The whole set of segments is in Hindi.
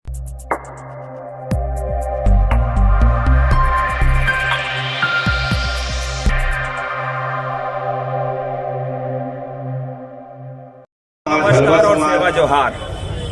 नमस्कार और सेवा जोहार।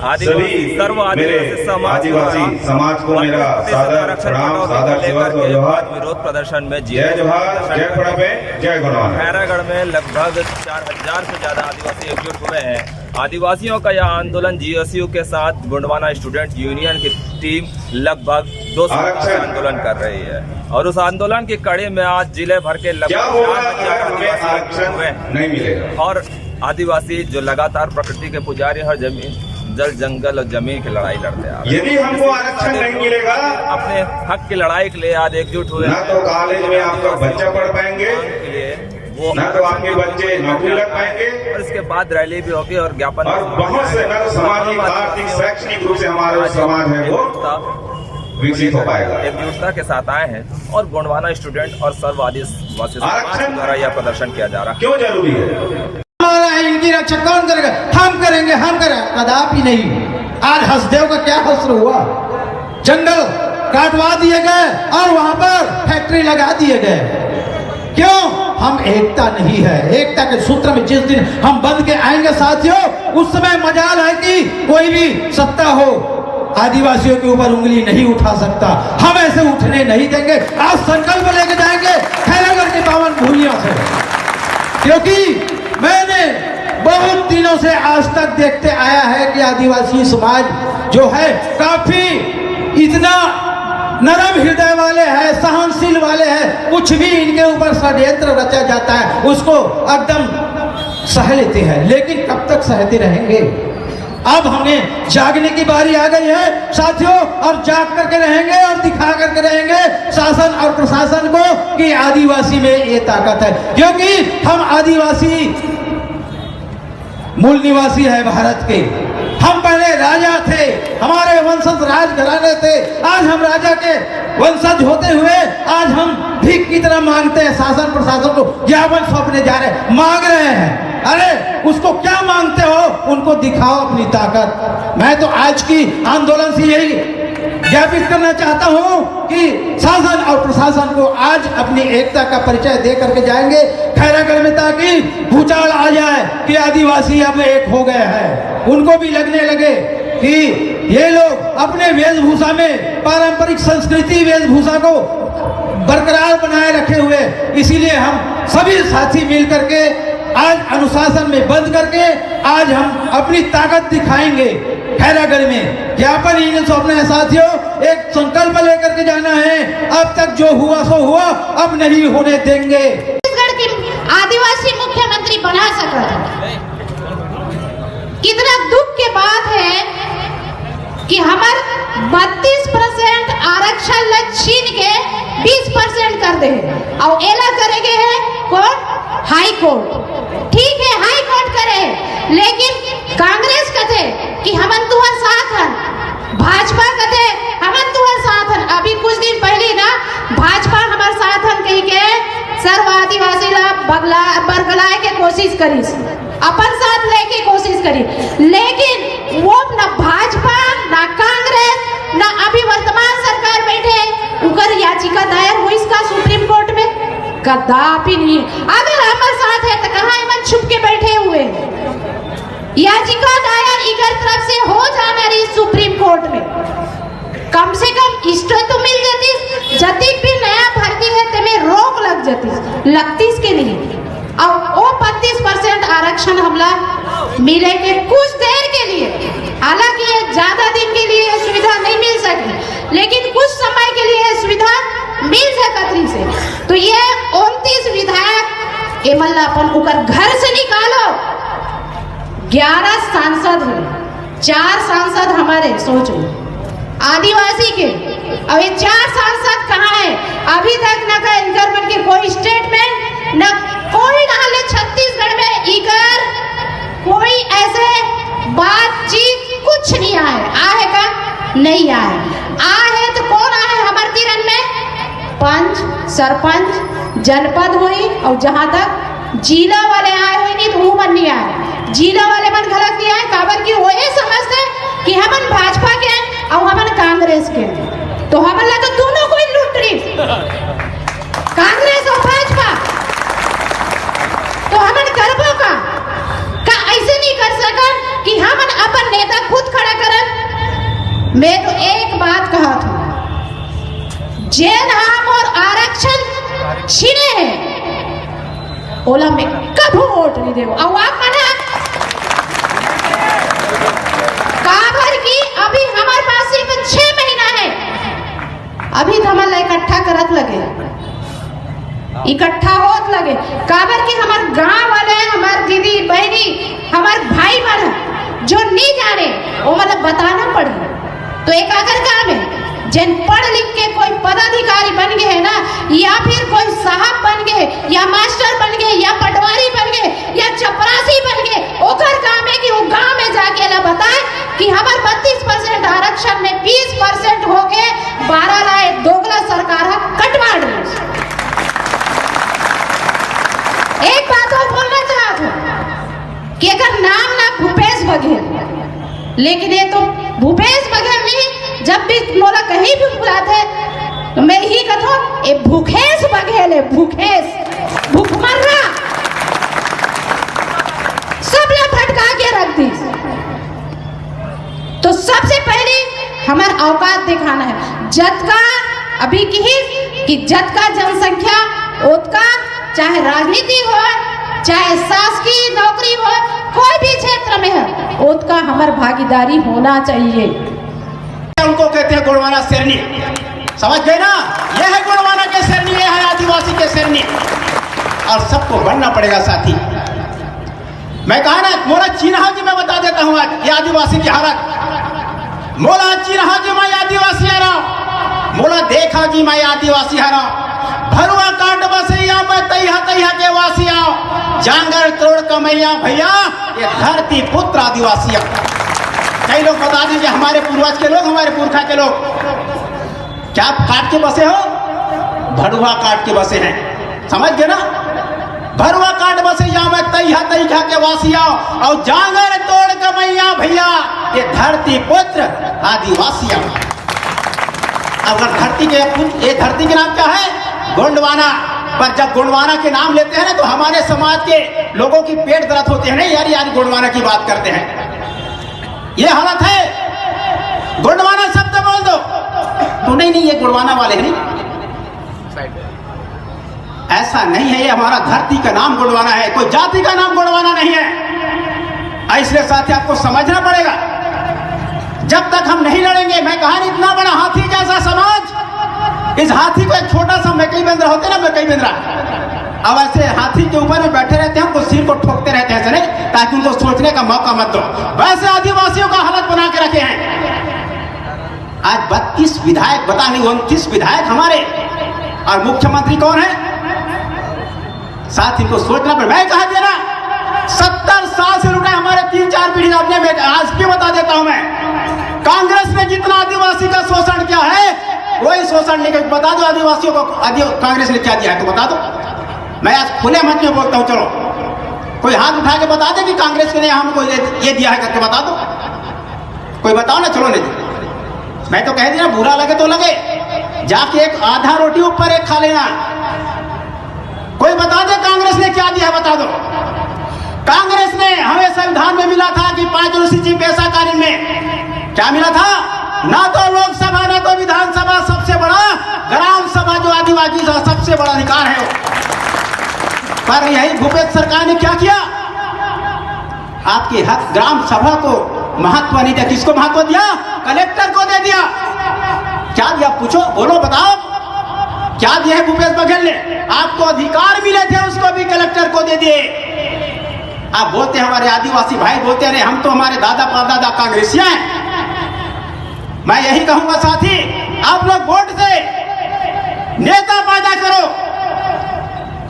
आदिवासी सर्व आदिवासी समाज को मेरा सादर प्रणाम, सादर सेवा जोहार। विरोध प्रदर्शन में जय जोहार, जय प्रणाम, जय गुणवान। खैरागढ़ में लगभग 4000 से ज्यादा आदिवासी एकजुट हुए हैं। आदिवासियों का यह आंदोलन जीएसयू के साथ गोंडवाना स्टूडेंट यूनियन की टीम लगभग 2 साल से आंदोलन कर रही है और उस आंदोलन की कड़ी में आज जिले भर के लगभग 4000 आदिवासी हुए नहीं मिलेगा। और आदिवासी जो लगातार प्रकृति के पुजारी हर जमीन, जल, जंगल और जमीन की लड़ाई लड़ते हैं। यदि हमको आरक्षण नहीं मिलेगा, अपने हक की लड़ाई के लिए आज एकजुट हुए। ना तो कॉलेज में आपका बच्चा पढ़ पाएंगे, ना तो आपके बच्चे नौकरी लग पाएंगे, और इसके बाद रैली भी होगी और ज्ञापन और बहुत से ना तो सामाजिक, आर्थिक, शैक्षणिक रूप से हमारा समाज है वो विकसित हो पाएगा। एकजुटता के साथ आए हैं और गोंडवाना स्टूडेंट और सर्व आदिवासी समाज द्वारा यह प्रदर्शन किया जा रहा है। क्यों जरूरी है? इनकी रक्षा कौन करेगा? हम करेंगे, हम करेंगे, कदापि नहीं। आज हसदेव का क्या हस्र हुआ? जंगल काटवा दिए गए और वहां पर फैक्ट्री लगा दिए गए। क्यों? हम एकता नहीं है। एकता के सूत्र में जिस दिन हम बंध के आएंगे साथियों, उस समय मजाल है कि कोई भी सत्ता हो, आदिवासियों के ऊपर उंगली नहीं उठा सकता। हम ऐसे उठने नहीं देंगे। आज संकल्प लेके जाएंगे खैरागढ़ की पावन भूमियों से, क्योंकि मैंने बहुत दिनों से आज तक देखते आया है कि आदिवासी समाज जो है काफी इतना नरम हृदय वाले हैं, सहनशील वाले हैं। कुछ भी इनके ऊपर षड्यंत्र रचा जाता है उसको एकदम सह लेते हैं, लेकिन कब तक सहते रहेंगे? अब हमें जागने की बारी आ गई है साथियों, और जाग करके रहेंगे और दिखा करके रहेंगे शासन और प्रशासन को कि आदिवासी में ये ताकत है। क्योंकि हम आदिवासी मूल निवासी है भारत के। हम पहले राजा थे, हमारे वंशज राजघराने थे। आज हम राजा के वंशज होते हुए आज हम भीख की तरह मांगते हैं शासन प्रशासन को, ज्ञापन सौंपने जा रहे हैं, मांग रहे हैं। अरे उसको क्या मांगते हो? उनको दिखाओ अपनी ताकत। मैं तो आज की आंदोलन से यही ज्ञापित करना चाहता हूं कि शासन और प्रशासन को आज अपनी एकता का परिचय दे करके जाएंगे खैरागढ़ में, ताकि भूचाल आ जाए कि आदिवासी अब एक हो गए हैं। उनको भी लगने लगे कि ये लोग अपने वेशभूषा में पारंपरिक संस्कृति वेशभूषा को बरकरार बनाए रखे हुए। इसीलिए हम सभी साथी मिल करके आज अनुशासन में बंद करके आज हम अपनी ताकत दिखाएंगे खैरागढ़ में। ज्ञापन इन्हें सौंपना है साथियों, एक संकल्प लेकर के जाना है। अब तक जो हुआ सो हुआ, अब नहीं होने देंगे। छत्तीसगढ़ की आदिवासी मुख्यमंत्री बना सका। कितना दुख की बात है कि हमारे 32% आरक्षण छीन के 20% कर दे और एला करेंगे है कौन? High court. ठीक है, हाई कोर्ट करे, लेकिन कांग्रेस कहते कि हमन तुहर साथ हन, भाजपा कहते हमन तुहर साथ हन। अभी कुछ दिन पहले ना भाजपा हमार साथ हन कही के सर्व आदिवासी ला बरगलाए के कोशिश करी, अपन साथ लेके कोशिश करी, लेकिन वो न भाजपा न कांग्रेस न अभी वर्तमान सरकार बैठे उनकर याचिका दायर हुई इसका सुप्रीम कोर्ट में? कदापि नहीं। अगर हमारे साथ है तो कहाँ मन छुप के बैठे हुए? याचिका दायर इधर तरफ से हो जाना रही सुप्रीम कोर्ट में, कम से कम इष्ट तो मिल जाती। जति भी नया भर्ती है तुम्हें रोक लग जाती, लगतीस के लिए। और वो 32% आरक्षण हमला मिलेंगे कुछ देर के लिए। हालांकि ये ज्यादा दिन के लिए सुविधा नहीं मिल सकी, लेकिन कुछ समय के लिए सुविधा मिल सकती से। तो ये 29 विधायक एमएलए अपन उकर घर से निकालो। 11 सांसद हैं, 4 सांसद हमारे, सोचो आदिवासी के। अब ये 4 सांसद कहाँ है? अभी तक न का गवर्नमेंट के कोई स्टेटमेंट न कोई नाले छत्तीसगढ़ में इकर कोई ऐसे बातचीत कुछ नहीं आए का? नहीं आए तो कौन आए हमारे तिरन में? पंच, सरपंच, जनपद हुई, और जहां तक जिला वाले आए हुए नहीं तो वो मन नहीं आए। जिला वाले मन गलत नहीं आए, काबर की वो ये समझते कि हम भाजपा के और मैं तो एक बात कहा था, जैन हम और आरक्षण छीने हैं ओला में कभी वोट नहीं देव। अब आप मना काबर की अभी हमारे पास सिर्फ 6 महीना है, अभी तो हमारे इकट्ठा करत लगे, इकट्ठा होत लगे। काबर की हमारे गांव वाले, हमारे दीदी बहनी, हमारे भाई बहन जो नहीं जाने वो मतलब बताना पड़े। तो एक अगर काम है जिन पढ़ लिख के कोई पदाधिकारी बन गए है ना, या फिर कोई साहब बन गए, या मास्टर बन गए, या पटवारी बन गए, या चपरासी बन गए, ओकर काम है कि वो गांव में जाके ला बताए कि हमारे 32% आरक्षण में 20% हो के 12 लाए दोगला सरकार कटवा रही। एक बात और बोलना चाहता हूं कि अगर नाम ना भूपेश बघेल, लेकिन ये तो भूपेश बघेल नहीं, जब भी मोला कहीं भी बुलाते तो मैं ही कहता हूं ये भूखेश बघेल है, भूखेश, भूखमर्रा, सब ला फटका के रख दी। तो सबसे पहले हमारा औकात दिखाना है। जत का अभी कि जत का जनसंख्या उतका, चाहे राजनीति हो, चाहे शासकीय नौकरी हो, कोई भी क्षेत्र में है, उतका हमार भागीदारी होना चाहिए। उनको कहते हैं गोंडवाना शेरनी, समझ गए ना? यह है गोंडवाना के शेरनी, यह है आदिवासी के शेरनी, और सबको बनना पड़ेगा साथी। मैं कहा ना, मोला चिन्हा जी मैं बता देता हूं आज ये आदिवासी की हालत। मोला चिन्हा जी मैं आदिवासी हरा, मोला देखा जी मैं आदिवासी हरा, भरुआ काट बसैया मैं तैहा तैहा के वासिया, जांगर तोड़ कमैया भैया ये धरती पुत्र आदिवासिया। कई लोग बता दीजिए हमारे पूर्वज के लोग, हमारे पुरखा के लोग क्या काट के बसे हो? भरुआ काट के बसे हैं, समझ गए ना? भरुआ काट बसैया मैं तैहा तैहा के वासिया, और जांगर तोड़ कमैया भैया ये धरती पुत्र आदिवासिया। अगर धरती के ये धरती के नाम क्या है? गोंडवाना। पर जब गोंडवाना के नाम लेते हैं ना तो हमारे समाज के लोगों की पेट दर्द होते हैं। नहीं यार, यार गोंडवाना की बात करते हैं, ये हालत है। गोंडवाना शब्द बोल दो तो नहीं नहीं ये गोंडवाना वाले नहीं, ऐसा नहीं है। ये हमारा धरती का नाम गोंडवाना है, कोई जाति का नाम गोंडवाना नहीं है। इसलिए साथी आपको समझना पड़ेगा, जब तक हम नहीं लड़ेंगे, मैं कहा इतना बड़ा हाथी जैसा समाज, इस हाथी को एक छोटा सा मकई बेंद्रा होते ना, मकई बेंद्रा, अब ऐसे हाथी के ऊपर में बैठे रहते हैं, उनको सिर को ठोकते रहते हैं, ऐसे नहीं, ताकि उनको सोचने का मौका मत दो। वैसे आदिवासियों का हालत बना के रखे हैं। आज 32 विधायक, बता नहीं 29 विधायक हमारे, और मुख्यमंत्री कौन है? साथ इनको सोचना पड़े। मैं कहा दिया ना, 70 साल से लुटा हमारे 3-4 पीढ़ी अपने में। आज भी बता देता हूं मैं, कांग्रेस ने जितना आदिवासी का शोषण किया है वही शोषण लेकर बता दो आदिवासियों को कांग्रेस ने क्या दिया है तो बता दो। मैं आज खुले मंच में बोलता हूं, चलो कोई हाथ उठा के बता दे कि कांग्रेस ने हमको ये दिया है करके बता दो। कोई बताओ ना, चलो नहीं। मैं तो कह दिया बुरा लगे तो लगे, जाके एक आधा रोटी ऊपर एक खा लेना। कोई बता दे कांग्रेस ने क्या दिया है, बता दो। कांग्रेस ने हमें संविधान में मिला था कि 5 अनुसूची पेशा कानून में क्या मिला था? ना तो लोकसभा ना तो विधानसभा, सबसे बड़ा ग्राम सभा जो आदिवासी का सबसे बड़ा अधिकार है। पर यही भूपेश सरकार ने क्या किया? आपके हक ग्राम सभा को महत्व नहीं दिया। किसको महत्व दिया? कलेक्टर को दे दिया। क्या दिया? पूछो, बोलो, बताओ क्या दिया है भूपेश बघेल ने? आपको अधिकार मिले थे, उसको भी कलेक्टर को दे दिए। आप बोलते हैं हमारे आदिवासी भाई बोलते हैं हम तो हमारे दादा परदादा कांग्रेसिया हैं। मैं यही कहूंगा साथी, आप लोग वोट से नेता पैदा करो,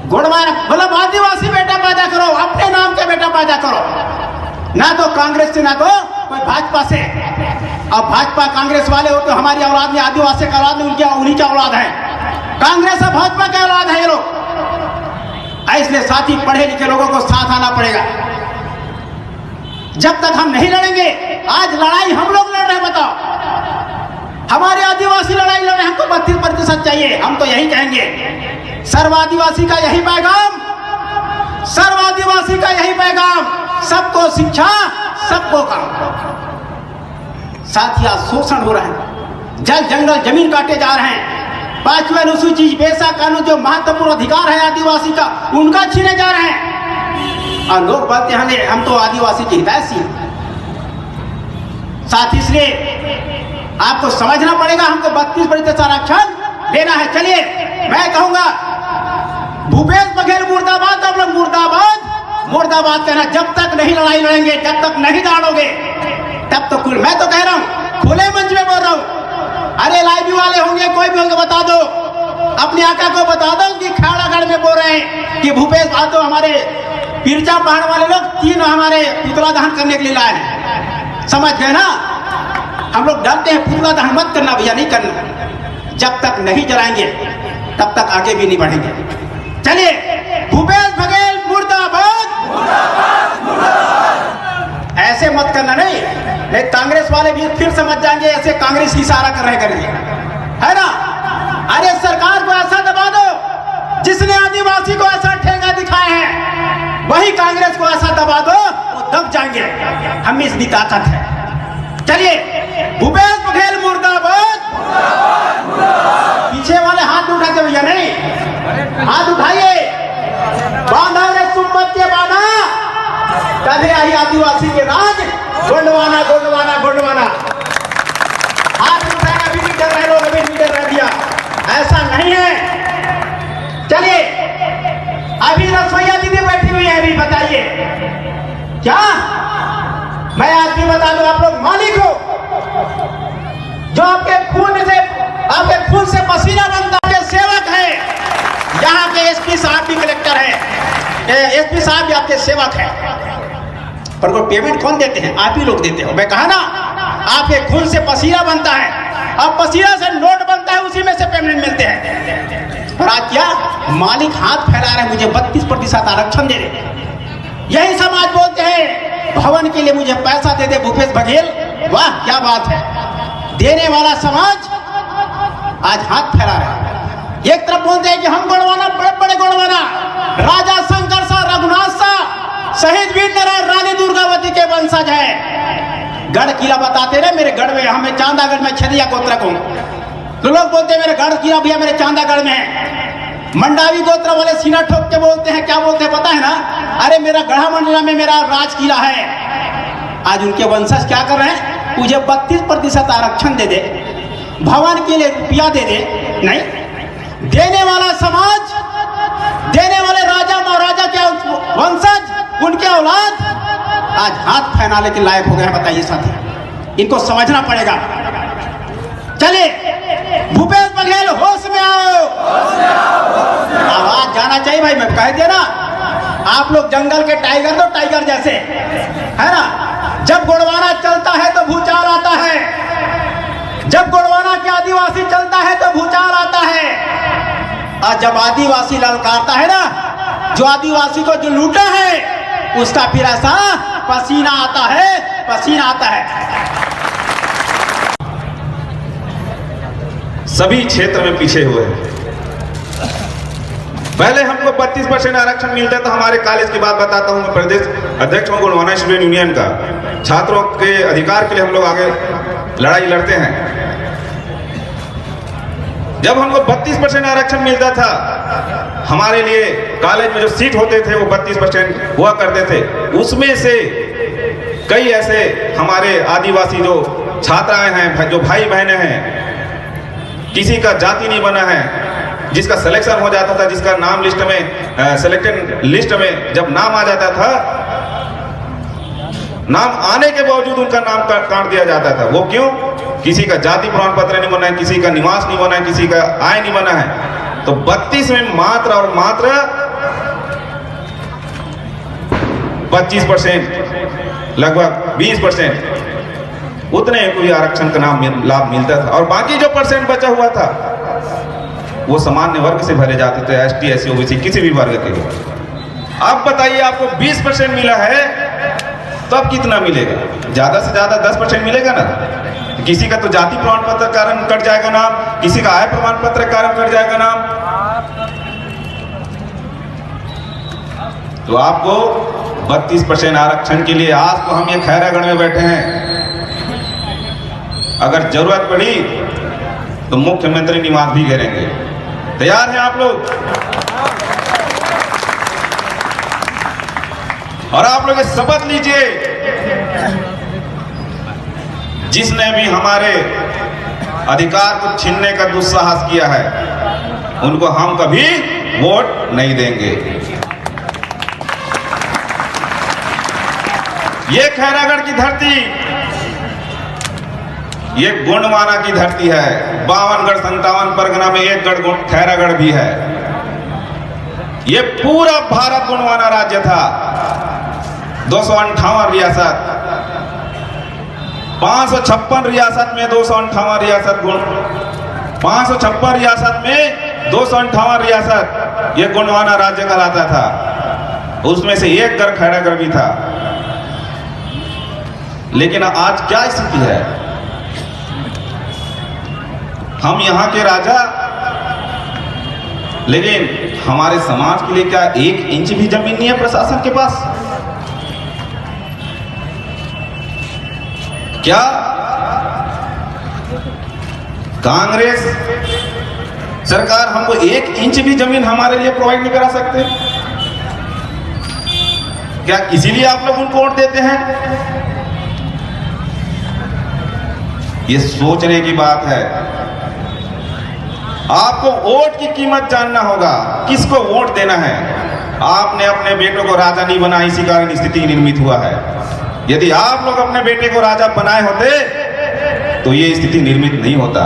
गोंडवाना मतलब आदिवासी बेटा पैदा करो, अपने नाम के बेटा पैदा करो, ना तो कांग्रेस से ना तो कोई भाजपा से। अब भाजपा कांग्रेस वाले हो तो हमारी औलाद में आदिवासी का औलाद में उन्हीं की औलाद है। कांग्रेस और भाजपा का औलाद है ये लोग। इसलिए साथी पढ़े लिखे लोगों को साथ आना पड़ेगा। जब तक हम नहीं लड़ेंगे, आज लड़ाई हम लोग लड़ रहे हैं, बताओ हमारे आदिवासी लड़ाई लड़ रहे हैं, हमको 32% चाहिए। हम तो यही कहेंगे, सर्व आदिवासी का यही पैगाम, सर्व आदिवासी का यही पैगाम, सबको शिक्षा सबको काम। साथ ही आज शोषण हो रहा है, जल जंगल जमीन काटे जा रहे हैं, 5वें अनुसूचित पेशा कानून जो महत्वपूर्ण अधिकार है आदिवासी का उनका छीने जा रहे हैं। और लोग बोलते हैं हम तो आदिवासी की हिदायत ही। साथ ही इसलिए आपको समझना पड़ेगा, हमको 32% आरक्षण देना है। चलिए मैं कहूंगा भूपेश बघेल मुर्दाबाद, आप लोग मुर्दाबाद मुर्दाबाद कहना। जब तक नहीं लड़ाई लड़ेंगे, जब तक नहीं दाड़ोगे, तब तो मैं तो कह रहा हूं, खुले मंच में बोल रहा हूं। अरे लाइव वाले होंगे, कोई भी होंगे, बता दो, अपने आका को बता दो कि खाड़ागढ़ में बोल रहे हैं कि भूपेश तो हमारे पिरचा पहाड़ वाले लोग 3 हमारे पुतला दहन करने के लिए लाए हैं। समझ गए ना? हम लोग डरते हैं, पुतला दहन मत करना भैया, नहीं करना। जब तक नहीं जलाएंगे तब तक आगे भी नहीं बढ़ेंगे। चलिए भूपेश बघेल मुर्दाबाद। ऐसे मत करना, नहीं कांग्रेस वाले भी फिर समझ जाएंगे ऐसे कांग्रेस की इशारा कर रहे करेंगे, है ना? अरे सरकार को ऐसा दबा दो, जिसने आदिवासी को ऐसा ठेंगा दिखाए हैं, वही कांग्रेस को ऐसा दबा दो, वो दब जाएंगे। हम इसकी ताकत है। चलिए भूपेश बघेल मुर्दाबाद। पीछे वाले हाथ उठाते भैया, नहीं हाथ उठाइए। बांधा रे सुम्मत के बाना, कभी आई आदिवासी के राज, गोंडवाना गोंडवाना गोंडवाना। हाथ उठाया, अभी भी डर रहे लोग, अभी भी डर रह दिया। ऐसा नहीं है। चलिए अभी रसोईया दीदी बैठी हुई है, अभी बताइए क्या? मैं आज भी बता दूं, आप लोग मालिक हो, जो आपके खून से पसीना बनता है, सेवक है। यहाँ के एसपी साहब भी कलेक्टर है, एसपी साहब भी आपके सेवक है, पर वो पेमेंट कौन देते हैं? आप ही लोग देते हो। मैं कहा ना, आपके खून से पसीना बनता है, अब पसीना से नोट बनता है, उसी में से पेमेंट मिलते हैं। और आज क्या मालिक हाथ फैला रहे हैं, मुझे 32% आरक्षण दे दे। यही समाज बोलते हैं भवन के लिए मुझे पैसा दे दे भूपेश बघेल। वाह क्या बात है, देने वाला समाज आज हाथ फैला रहा है। एक तरफ बोलते हैं कि हम गोंडवाना, बड़े बड़े गोंडवाना, राजा शंकर शाह, रघुनाथ शाह, शहीद वीर नारायण, रानी दुर्गावती के वंशज है। गढ़ किला बताते रहे मेरे गढ़ में, हमें चांदागढ़ में छदिया गोत्र को, तो लोग बोलते हैं मेरे गढ़ किला भैया मेरे चांदागढ़ में है। मंडावी गोत्र वाले सीना ठोक के बोलते हैं, क्या बोलते हैं पता है ना? अरे मेरा गढ़ा मंडला में मेरा राज किला है। आज उनके वंशज क्या कर रहे हैं? मुझे 32% आरक्षण दे दे, भवन के लिए रुपया दे दे। नहीं, देने वाला समाज, देने वाले राजा महाराजा के वंशज, उनके औलाद आज हाथ फैलाने के लायक हो गए हैं। बताइए साथी, इनको समझना पड़ेगा। चलिए भूपेश बघेल होश में आओ, आवाज जाना चाहिए भाई। मैं कह दिया ना, आप लोग जंगल के टाइगर दो, टाइगर जैसे, है ना? जब गोंडवाना चलता है तो भूचाल आता है, जब गोंडवाना के आदिवासी चलता है तो भूचाल आता है। और जब आदिवासी ललकारता है ना, जो आदिवासी को जो लूटा है, उसका फिर ऐसा पसीना आता है, पसीना आता है। सभी क्षेत्र में पीछे हुए हैं। पहले हमको 32% आरक्षण मिलता था। हमारे कॉलेज की बात बताता हूँ, मैं प्रदेश अध्यक्ष हूँ गोंडवाना स्टूडेंट यूनियन का। छात्रों के अधिकार के लिए हम लोग आगे लड़ाई लड़ते हैं। जब हमको 32% आरक्षण मिलता था, हमारे लिए कॉलेज में जो सीट होते थे वो 32% हुआ करते थे। उसमें से कई ऐसे हमारे आदिवासी जो छात्राएं हैं, जो भाई बहनें हैं, किसी का जाति नहीं बना है, जिसका सिलेक्शन हो जाता था, जिसका नाम लिस्ट में, सिलेक्टेड लिस्ट में जब नाम आ जाता था, नाम आने के बावजूद उनका नाम काट दिया जाता था। वो क्यों? किसी का जाति प्रमाण पत्र नहीं बना है, किसी का निवास नहीं बना है, किसी का आय नहीं बना है। तो 32 में मात्र और मात्र 25%, लगभग 20% उतने कोई आरक्षण का नाम लाभ मिलता था। और बाकी जो परसेंट बचा हुआ था वो सामान्य वर्ग से भरे जाते थे, एसटी, एससी, ओबीसी, किसी भी वर्ग के लिए। अब बताइए, आपको 20% मिला है तो अब कितना मिलेगा? ज्यादा से ज्यादा 10% मिलेगा ना। किसी का तो जाति प्रमाण पत्र कारण कट जाएगा नाम, किसी का आय प्रमाण पत्र कारण कट जाएगा नाम। तो आपको 32% आरक्षण के लिए आज तो हम ये खैरागढ़ में बैठे हैं, अगर जरूरत पड़ी तो मुख्यमंत्री निवास भी घेरेंगे। तैयार हैं आप लोग? और आप लोग ये शपथ लीजिए, जिसने भी हमारे अधिकार को छीनने का दुस्साहस किया है उनको हम कभी वोट नहीं देंगे। ये खैरागढ़ की धरती, ये गोंडवाना की धरती है। 52गढ़ 57 परगना में एक गढ़ खैरागढ़ भी है। ये पूरा भारत गोंडवाना राज्य था। 258 रियासत, 556 रियासत में 258 रियासत 556 रियासत में 258 रियासत ये गोंडवाना राज्य कहलाता था। उसमें से एक गढ़ खैरागढ़ भी था। लेकिन आज क्या स्थिति है? हम यहां के राजा, लेकिन हमारे समाज के लिए क्या 1 इंच भी जमीन नहीं है प्रशासन के पास? क्या कांग्रेस सरकार हमको 1 इंच भी जमीन हमारे लिए प्रोवाइड नहीं करा सकते? क्या इसीलिए आप लोग उनको वोट देते हैं? ये सोचने की बात है। आपको वोट की कीमत जानना होगा, किसको वोट देना है। आपने अपने बेटों को राजा नहीं बना, इसी कारण स्थिति निर्मित हुआ है। यदि आप लोग अपने बेटे को राजा बनाए होते तो ये स्थिति निर्मित नहीं होता।